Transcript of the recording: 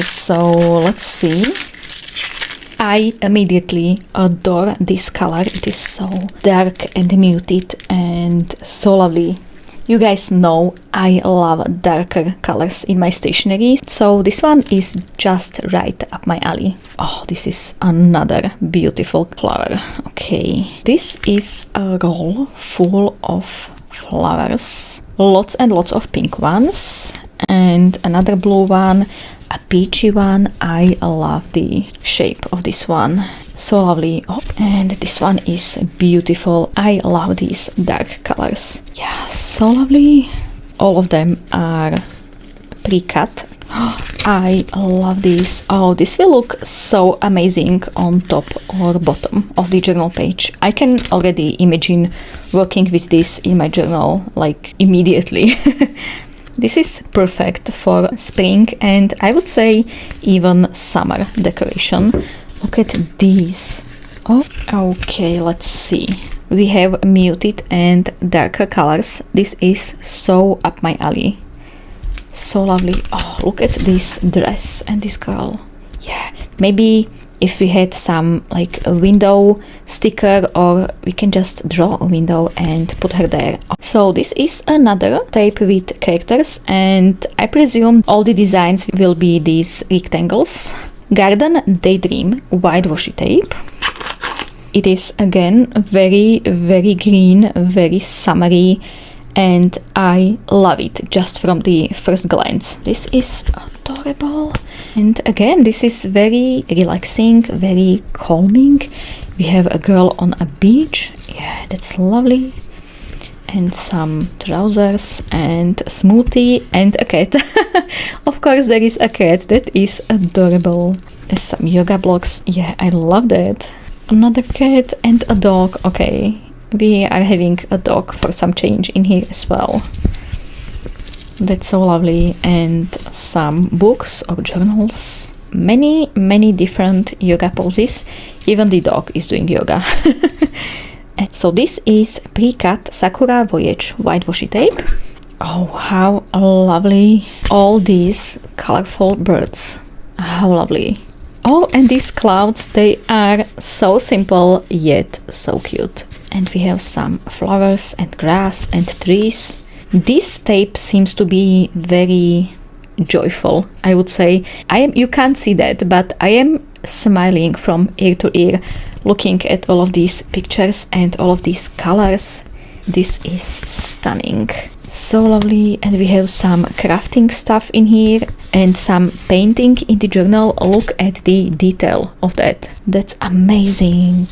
So let's see. I immediately adore this color. It is so dark and muted and so lovely. You guys know I love darker colors in my stationery, so this one is just right up my alley. Oh, this is another beautiful flower. Okay, this is a roll full of flowers. Lots and lots of pink ones and another blue one, a peachy one. I love the shape of this one, so lovely. Oh, and this one is beautiful. I love these dark colors. Yeah, so lovely. All of them are pre-cut. I love this. Oh, this will look so amazing on top or bottom of the journal page. I can already imagine working with this in my journal like immediately. This is perfect for spring and I would say even summer decoration. Look at these. Oh, okay, let's see. We have muted and darker colors. This is so up my alley. So lovely. Oh, look at this dress and this girl. Yeah, maybe if we had some like a window sticker, or we can just draw a window and put her there. So this is another tape with characters and I presume all the designs will be these rectangles. Garden Daydream white washi tape. It is again very green, very summery, and I love it just from the first glance. This is adorable. And again, this is very relaxing, very calming. We have a girl on a beach. Yeah, that's lovely. And some trousers and a smoothie and a cat. Of course, there is a cat. That is adorable. There's some yoga blocks. Yeah, I love that. Another cat and a dog. Okay, we are having a dog for some change in here as well. That's so lovely. And some books or journals. Many different yoga poses. Even the dog is doing yoga. And so this is pre-cut Sakura Voyage white washi tape. Oh, how lovely. All these colorful birds. How lovely. Oh, and these clouds, they are so simple yet so cute. And we have some flowers and grass and trees. This tape seems to be very joyful, I would say. You can't see that, but I am smiling from ear to ear looking at all of these pictures and all of these colors. This is stunning. So lovely. And we have some crafting stuff in here and some painting in the journal. Look at the detail of that. That's amazing.